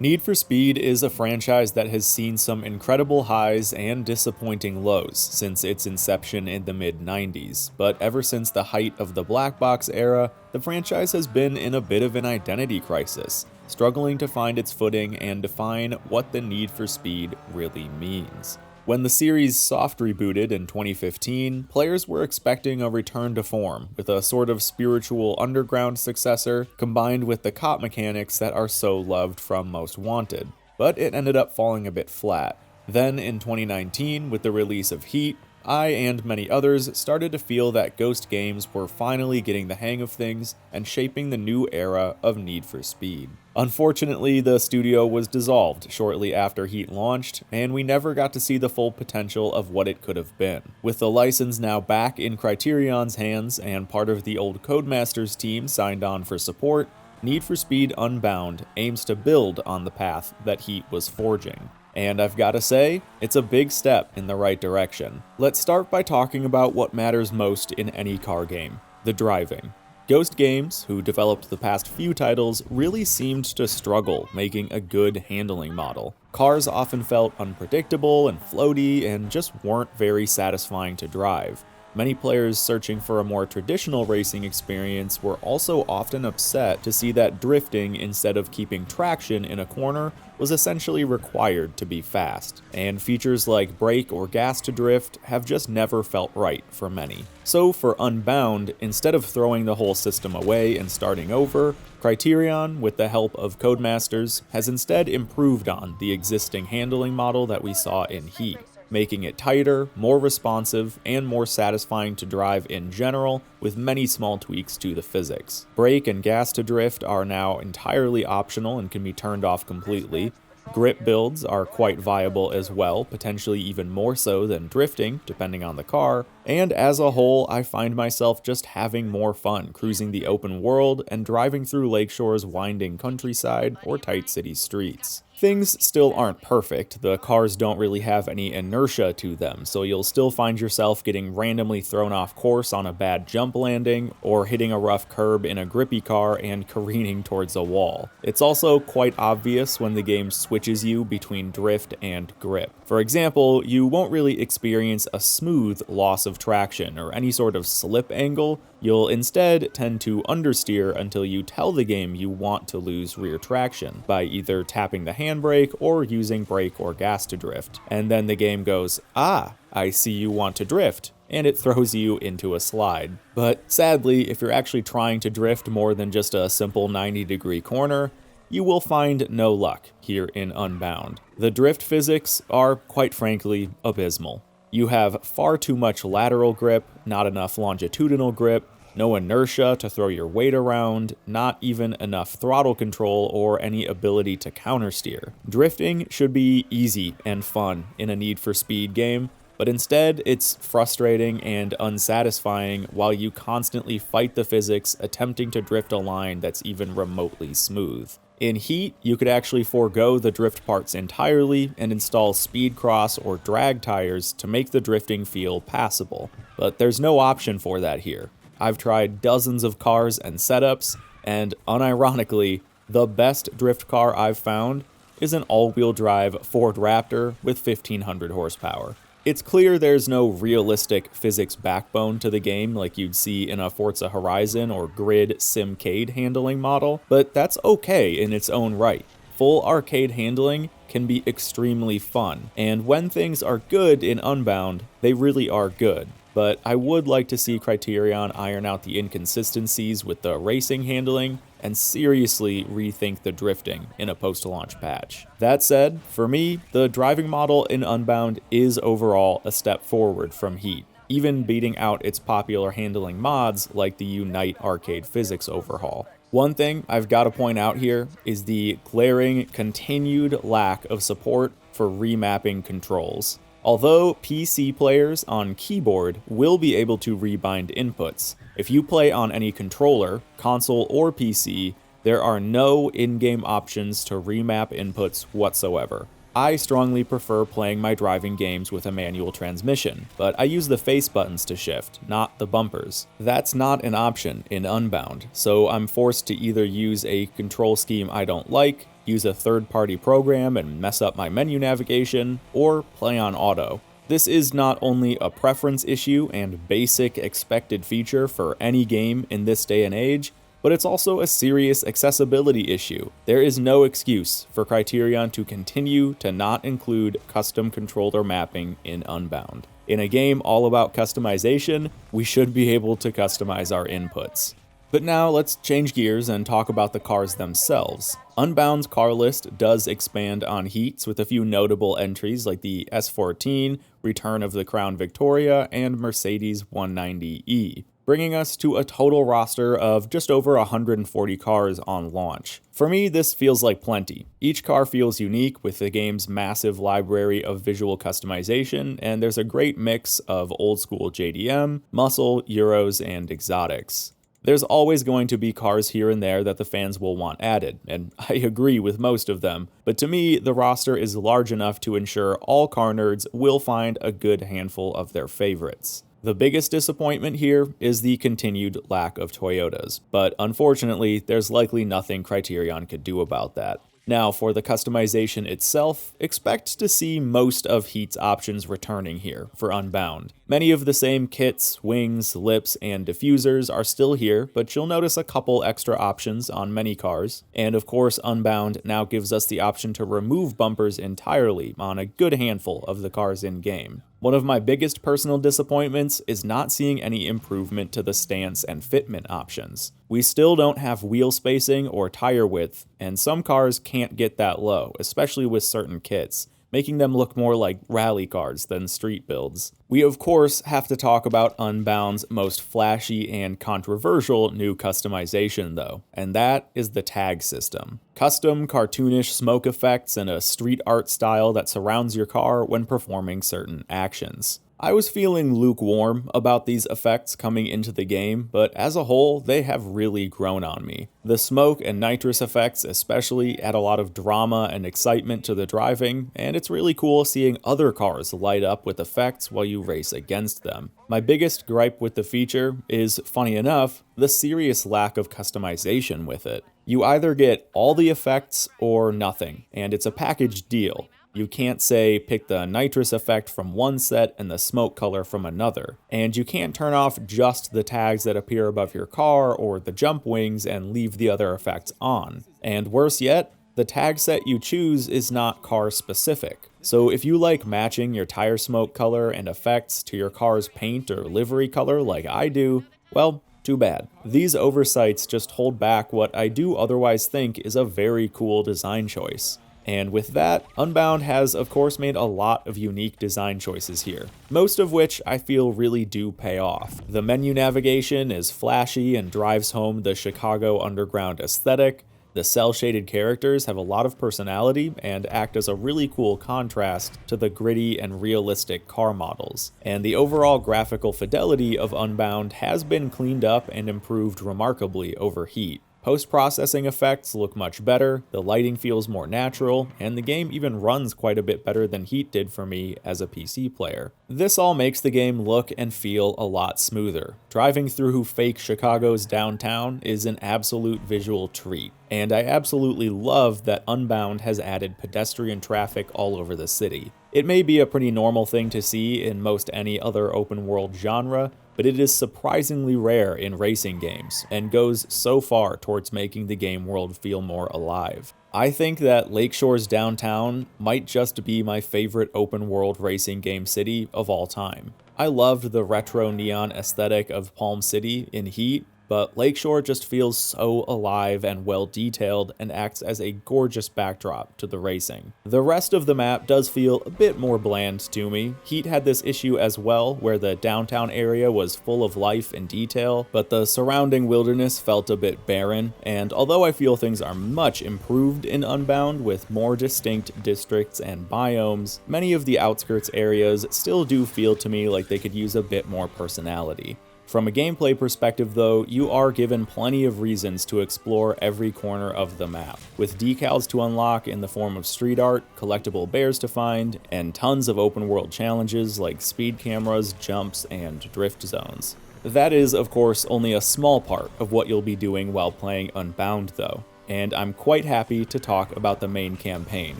Need for Speed is a franchise that has seen some incredible highs and disappointing lows since its inception in the mid-90s, but ever since the height of the black box era, the franchise has been in a bit of an identity crisis, struggling to find its footing and define what the Need for Speed really means. When the series soft rebooted in 2015, players were expecting a return to form, with a sort of spiritual underground successor combined with the cop mechanics that are so loved from Most Wanted. But it ended up falling a bit flat. Then in 2019, with the release of Heat, I and many others started to feel that Ghost Games were finally getting the hang of things and shaping the new era of Need for Speed. Unfortunately, the studio was dissolved shortly after Heat launched, and we never got to see the full potential of what it could have been. With the license now back in Criterion's hands and part of the old Codemasters team signed on for support, Need for Speed Unbound aims to build on the path that Heat was forging. And I've gotta say, it's a big step in the right direction. Let's start by talking about what matters most in any car game: the driving. Ghost Games, who developed the past few titles, really seemed to struggle making a good handling model. Cars often felt unpredictable and floaty and just weren't very satisfying to drive. Many players searching for a more traditional racing experience were also often upset to see that drifting instead of keeping traction in a corner was essentially required to be fast, and features like brake or gas to drift have just never felt right for many. So for Unbound, instead of throwing the whole system away and starting over, Criterion, with the help of Codemasters, has instead improved on the existing handling model that we saw in Heat, making it tighter, more responsive, and more satisfying to drive in general, with many small tweaks to the physics. Brake and gas to drift are now entirely optional and can be turned off completely. Grip builds are quite viable as well, potentially even more so than drifting, depending on the car, and as a whole, I find myself just having more fun cruising the open world and driving through Lakeshore's winding countryside or tight city streets. Things still aren't perfect, the cars don't really have any inertia to them, so you'll still find yourself getting randomly thrown off course on a bad jump landing, or hitting a rough curb in a grippy car and careening towards a wall. It's also quite obvious when the game switches you between drift and grip. For example, you won't really experience a smooth loss of traction or any sort of slip angle. You'll instead tend to understeer until you tell the game you want to lose rear traction by either tapping the handbrake or using brake or gas to drift. And then the game goes, "Ah, I see you want to drift," and it throws you into a slide. But sadly, if you're actually trying to drift more than just a simple 90-degree corner, you will find no luck here in Unbound. The drift physics are, quite frankly, abysmal. You have far too much lateral grip, not enough longitudinal grip, no inertia to throw your weight around, not even enough throttle control or any ability to countersteer. Drifting should be easy and fun in a Need for Speed game, but instead it's frustrating and unsatisfying while you constantly fight the physics attempting to drift a line that's even remotely smooth. In Heat, you could actually forego the drift parts entirely and install speed cross or drag tires to make the drifting feel passable, but there's no option for that here. I've tried dozens of cars and setups, and unironically, the best drift car I've found is an all-wheel drive Ford Raptor with 1500 horsepower. It's clear there's no realistic physics backbone to the game like you'd see in a Forza Horizon or Grid Simcade handling model, but that's okay in its own right. Full arcade handling can be extremely fun, and when things are good in Unbound, they really are good. But I would like to see Criterion iron out the inconsistencies with the racing handling and seriously rethink the drifting in a post-launch patch. That said, for me, the driving model in Unbound is overall a step forward from Heat, even beating out its popular handling mods like the Unite arcade physics overhaul. One thing I've got to point out here is the glaring continued lack of support for remapping controls. Although PC players on keyboard will be able to rebind inputs, if you play on any controller, console or PC, there are no in-game options to remap inputs whatsoever. I strongly prefer playing my driving games with a manual transmission, but I use the face buttons to shift, not the bumpers. That's not an option in Unbound, so I'm forced to either use a control scheme I don't like, use a third-party program and mess up my menu navigation, or play on auto. This is not only a preference issue and basic expected feature for any game in this day and age, but it's also a serious accessibility issue. There is no excuse for Criterion to continue to not include custom controller mapping in Unbound. In a game all about customization, we should be able to customize our inputs. But now let's change gears and talk about the cars themselves. Unbound's car list does expand on heats with a few notable entries like the S14, Return of the Crown Victoria, and Mercedes 190E, bringing us to a total roster of just over 140 cars on launch. For me, this feels like plenty. Each car feels unique with the game's massive library of visual customization, and there's a great mix of old school JDM, muscle, Euros, and exotics. There's always going to be cars here and there that the fans will want added, and I agree with most of them, but to me, the roster is large enough to ensure all car nerds will find a good handful of their favorites. The biggest disappointment here is the continued lack of Toyotas, but unfortunately, there's likely nothing Criterion could do about that. Now, for the customization itself, expect to see most of Heat's options returning here for Unbound. Many of the same kits, wings, lips, and diffusers are still here, but you'll notice a couple extra options on many cars. And of course, Unbound now gives us the option to remove bumpers entirely on a good handful of the cars in-game. One of my biggest personal disappointments is not seeing any improvement to the stance and fitment options. We still don't have wheel spacing or tire width, and some cars can't get that low, especially with certain kits, making them look more like rally cars than street builds. We of course have to talk about Unbound's most flashy and controversial new customization though, and that is the tag system. Custom cartoonish smoke effects and a street art style that surrounds your car when performing certain actions. I was feeling lukewarm about these effects coming into the game, but as a whole, they have really grown on me. The smoke and nitrous effects especially add a lot of drama and excitement to the driving, and it's really cool seeing other cars light up with effects while you race against them. My biggest gripe with the feature is, funny enough, the serious lack of customization with it. You either get all the effects or nothing, and it's a package deal. You can't say pick the nitrous effect from one set and the smoke color from another. And you can't turn off just the tags that appear above your car or the jump wings and leave the other effects on. And worse yet, the tag set you choose is not car specific. So if you like matching your tire smoke color and effects to your car's paint or livery color like I do, well, too bad. These oversights just hold back what I do otherwise think is a very cool design choice. And with that, Unbound has of course made a lot of unique design choices here, most of which I feel really do pay off. The menu navigation is flashy and drives home the Chicago underground aesthetic. The cel-shaded characters have a lot of personality and act as a really cool contrast to the gritty and realistic car models. And the overall graphical fidelity of Unbound has been cleaned up and improved remarkably over Heat. Post-processing effects look much better, the lighting feels more natural, and the game even runs quite a bit better than Heat did for me as a PC player. This all makes the game look and feel a lot smoother. Driving through fake Chicago's downtown is an absolute visual treat, and I absolutely love that Unbound has added pedestrian traffic all over the city. It may be a pretty normal thing to see in most any other open world genre, but it is surprisingly rare in racing games, and goes so far towards making the game world feel more alive. I think that Lakeshore's downtown might just be my favorite open world racing game city of all time. I loved the retro neon aesthetic of Palm City in Heat, but Lakeshore just feels so alive and well detailed and acts as a gorgeous backdrop to the racing. The rest of the map does feel a bit more bland to me. Heat had this issue as well, where the downtown area was full of life and detail, but the surrounding wilderness felt a bit barren, and although I feel things are much improved in Unbound with more distinct districts and biomes, many of the outskirts areas still do feel to me like they could use a bit more personality. From a gameplay perspective though, you are given plenty of reasons to explore every corner of the map, with decals to unlock in the form of street art, collectible bears to find, and tons of open world challenges like speed cameras, jumps, and drift zones. That is, of course, only a small part of what you'll be doing while playing Unbound though. and I'm quite happy to talk about the main campaign,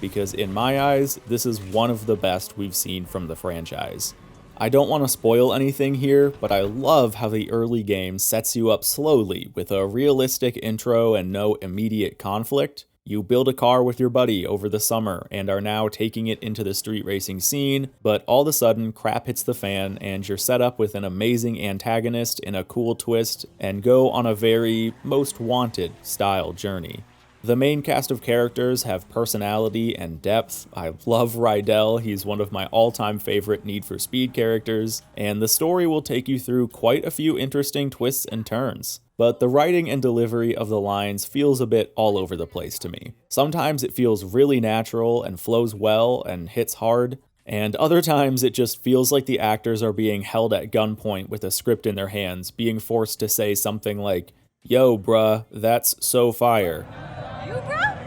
because in my eyes, this is one of the best we've seen from the franchise. I don't want to spoil anything here, but I love how the early game sets you up slowly with a realistic intro and no immediate conflict. You build a car with your buddy over the summer and are now taking it into the street racing scene, but all of a sudden crap hits the fan and you're set up with an amazing antagonist in a cool twist and go on a very Most Wanted style journey. The main cast of characters have personality and depth. I love Rydell, he's one of my all-time favorite Need for Speed characters, and the story will take you through quite a few interesting twists and turns. But the writing and delivery of the lines feels a bit all over the place to me. Sometimes it feels really natural and flows well and hits hard, and other times it just feels like the actors are being held at gunpoint with a script in their hands, being forced to say something like, "Yo, bruh, that's so fire." You, bruh?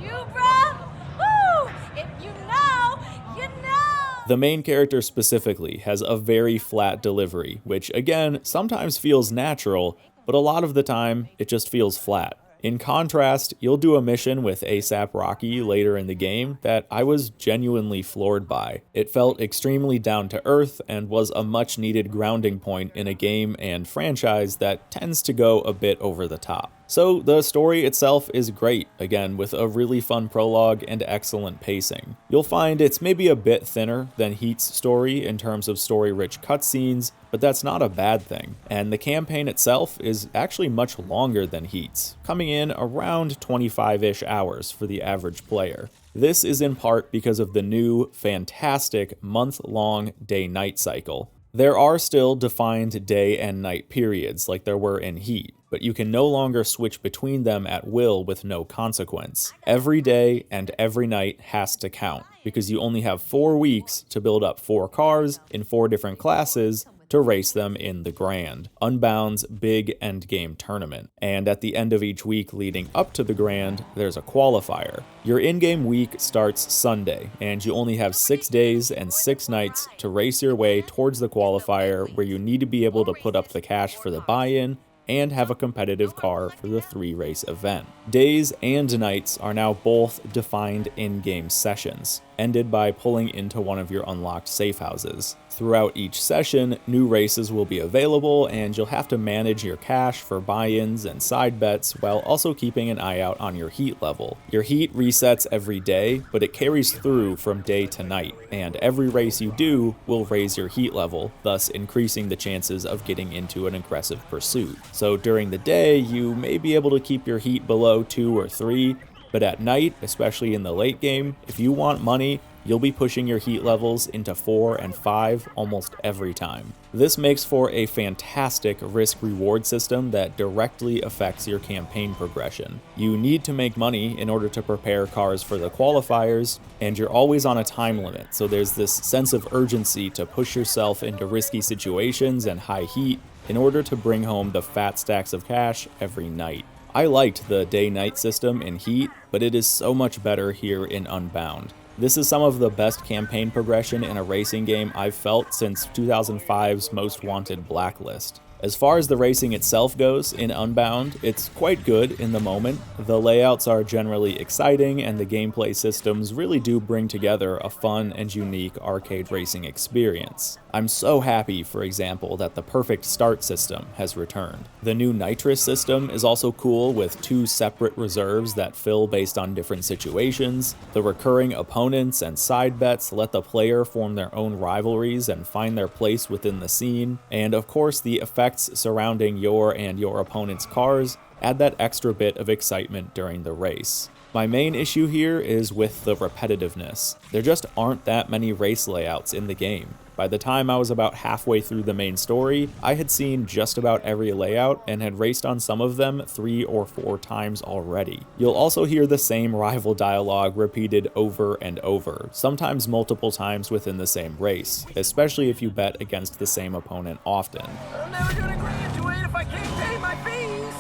You, bruh? Woo! If you know, you know! The main character specifically has a very flat delivery, which again, sometimes feels natural, but a lot of the time, it just feels flat. In contrast, you'll do a mission with ASAP Rocky later in the game that I was genuinely floored by. It felt extremely down to earth and was a much needed grounding point in a game and franchise that tends to go a bit over the top. So the story itself is great, again with a really fun prologue and excellent pacing. You'll find it's maybe a bit thinner than Heat's story in terms of story-rich cutscenes, but that's not a bad thing. And the campaign itself is actually much longer than Heat's, coming in around 25-ish hours for the average player. This is in part because of the new, fantastic, month-long day-night cycle. There are still defined day and night periods like there were in Heat, but you can no longer switch between them at will with no consequence. Every day and every night has to count, because you only have 4 weeks to build up 4 cars in 4 different classes to race them in the Grand, Unbound's big endgame tournament. And at the end of each week leading up to the Grand, there's a qualifier. Your in-game week starts Sunday, and you only have 6 days and 6 nights to race your way towards the qualifier, where you need to be able to put up the cash for the buy-in and have a competitive car for the 3-race event. Days and nights are now both defined in-game sessions, ended by pulling into one of your unlocked safe houses. Throughout each session, new races will be available, and you'll have to manage your cash for buy-ins and side bets while also keeping an eye out on your heat level. Your heat resets every day, but it carries through from day to night, and every race you do will raise your heat level, thus increasing the chances of getting into an aggressive pursuit. So during the day, you may be able to keep your heat below 2 or 3, but at night, especially in the late game, if you want money, you'll be pushing your heat levels into 4 and 5 almost every time. This makes for a fantastic risk-reward system that directly affects your campaign progression. You need to make money in order to prepare cars for the qualifiers, and you're always on a time limit, so there's this sense of urgency to push yourself into risky situations and high heat in order to bring home the fat stacks of cash every night. I liked the day-night system in Heat, but it is so much better here in Unbound. This is some of the best campaign progression in a racing game I've felt since 2005's Most Wanted Blacklist. As far as the racing itself goes in Unbound, it's quite good in the moment. The layouts are generally exciting, and the gameplay systems really do bring together a fun and unique arcade racing experience. I'm so happy, for example, that the Perfect Start system has returned. The new Nitrous system is also cool, with 2 separate reserves that fill based on different situations. The recurring opponents and side bets let the player form their own rivalries and find their place within the scene. And of course, the effects surrounding your and your opponent's cars add that extra bit of excitement during the race. My main issue here is with the repetitiveness. There just aren't that many race layouts in the game. By the time I was about halfway through the main story, I had seen just about every layout and had raced on some of them 3 or 4 times already. You'll also hear the same rival dialogue repeated over and over, sometimes multiple times within the same race, especially if you bet against the same opponent often. I'm never gonna graduate if I can't pay my fees.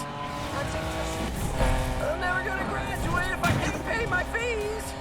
I'm never gonna graduate if I can't pay my fees.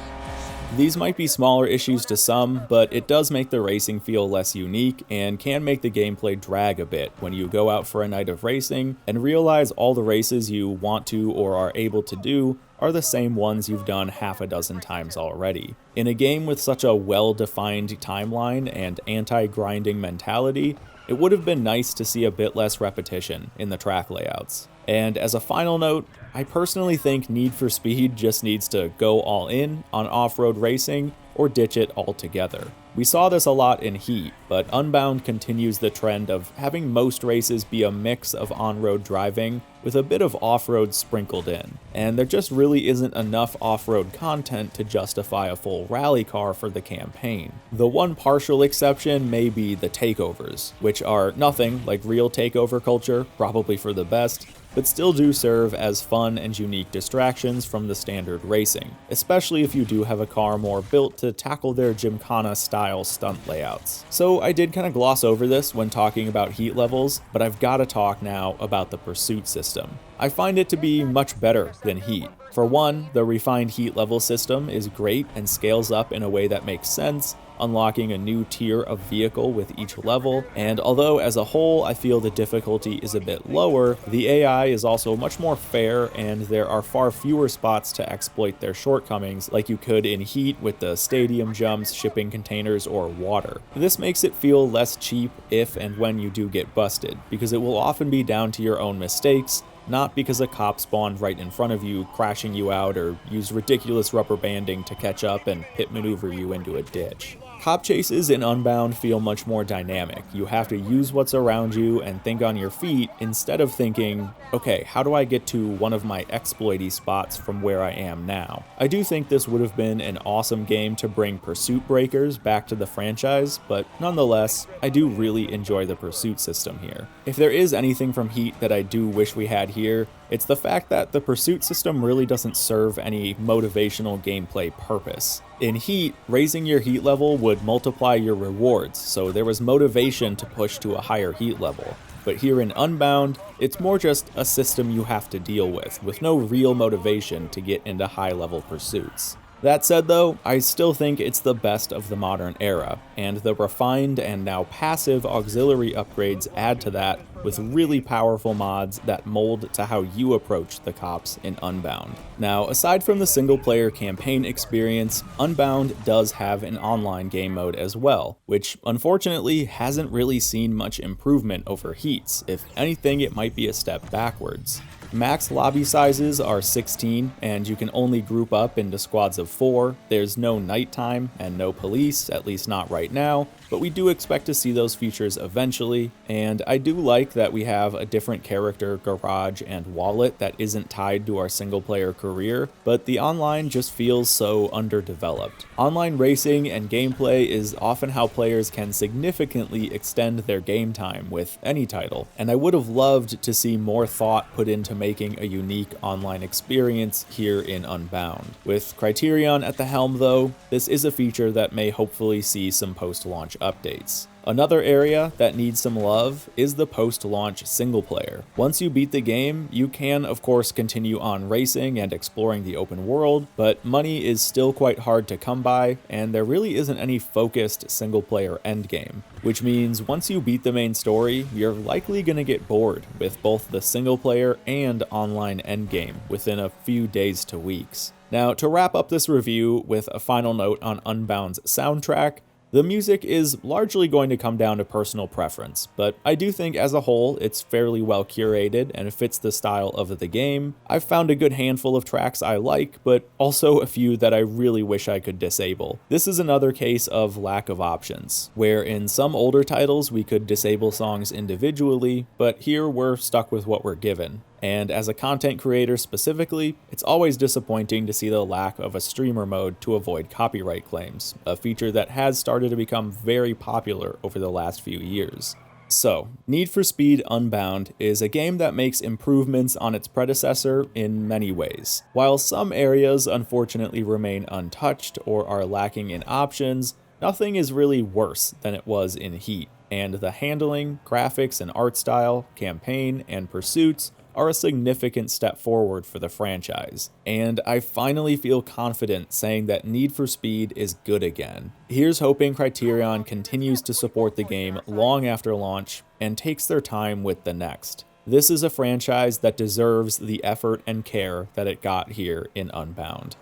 These might be smaller issues to some, but it does make the racing feel less unique and can make the gameplay drag a bit when you go out for a night of racing and realize all the races you want to or are able to do are the same ones you've done half a dozen times already. In a game with such a well-defined timeline and anti-grinding mentality, it would have been nice to see a bit less repetition in the track layouts. And as a final note, I personally think Need for Speed just needs to go all in on off-road racing or ditch it altogether. We saw this a lot in Heat, but Unbound continues the trend of having most races be a mix of on-road driving with a bit of off-road sprinkled in, and there just really isn't enough off-road content to justify a full rally car for the campaign. The one partial exception may be the takeovers, which are nothing like real takeover culture, probably for the best, but still do serve as fun and unique distractions from the standard racing, especially if you do have a car more built to tackle their Gymkhana-style stunt layouts. So I did kind of gloss over this when talking about Heat levels, but I've got to talk now about the pursuit system. I find it to be much better than Heat. For one, the refined Heat level system is great and scales up in a way that makes sense, unlocking a new tier of vehicle with each level, and although as a whole I feel the difficulty is a bit lower, the AI is also much more fair and there are far fewer spots to exploit their shortcomings like you could in Heat with the stadium jumps, shipping containers, or water. This makes it feel less cheap if and when you do get busted, because it will often be down to your own mistakes, not because a cop spawned right in front of you, crashing you out, or used ridiculous rubber banding to catch up and pit maneuver you into a ditch. Cop chases in Unbound feel much more dynamic. You have to use what's around you and think on your feet instead of thinking, okay, how do I get to one of my exploity spots from where I am now? I do think this would have been an awesome game to bring Pursuit Breakers back to the franchise, but nonetheless, I do really enjoy the pursuit system here. If there is anything from Heat that I do wish we had here, it's the fact that the pursuit system really doesn't serve any motivational gameplay purpose. In Heat, raising your Heat level would multiply your rewards, so there was motivation to push to a higher Heat level. But here in Unbound, it's more just a system you have to deal with no real motivation to get into high-level pursuits. That said though, I still think it's the best of the modern era, and the refined and now passive auxiliary upgrades add to that with really powerful mods that mold to how you approach the cops in Unbound. Now, aside from the single-player campaign experience, Unbound does have an online game mode as well, which unfortunately hasn't really seen much improvement over Heat's. If anything, it might be a step backwards. Max lobby sizes are 16, and you can only group up into squads of 4. There's no nighttime and no police, at least not right now, but we do expect to see those features eventually, and I do like that we have a different character garage and wallet that isn't tied to our single-player career, but the online just feels so underdeveloped. Online racing and gameplay is often how players can significantly extend their game time with any title, and I would have loved to see more thought put into making a unique online experience here in Unbound. With Criterion at the helm though, this is a feature that may hopefully see some post-launch updates. Another area that needs some love is the post-launch single player. Once you beat the game, you can of course continue on racing and exploring the open world, but money is still quite hard to come by, and there really isn't any focused single player endgame. Which means once you beat the main story, you're likely going to get bored with both the single player and online endgame within a few days to weeks. Now, to wrap up this review with a final note on Unbound's soundtrack, the music is largely going to come down to personal preference, but I do think as a whole it's fairly well curated and fits the style of the game. I've found a good handful of tracks I like, but also a few that I really wish I could disable. This is another case of lack of options, where in some older titles we could disable songs individually, but here we're stuck with what we're given. And as a content creator specifically, it's always disappointing to see the lack of a streamer mode to avoid copyright claims, a feature that has started to become very popular over the last few years. So, Need for Speed Unbound is a game that makes improvements on its predecessor in many ways. While some areas unfortunately remain untouched or are lacking in options, nothing is really worse than it was in Heat, and the handling, graphics and art style, campaign, and pursuits are a significant step forward for the franchise, and I finally feel confident saying that Need for Speed is good again. Here's hoping Criterion continues to support the game long after launch and takes their time with the next. This is a franchise that deserves the effort and care that it got here in Unbound.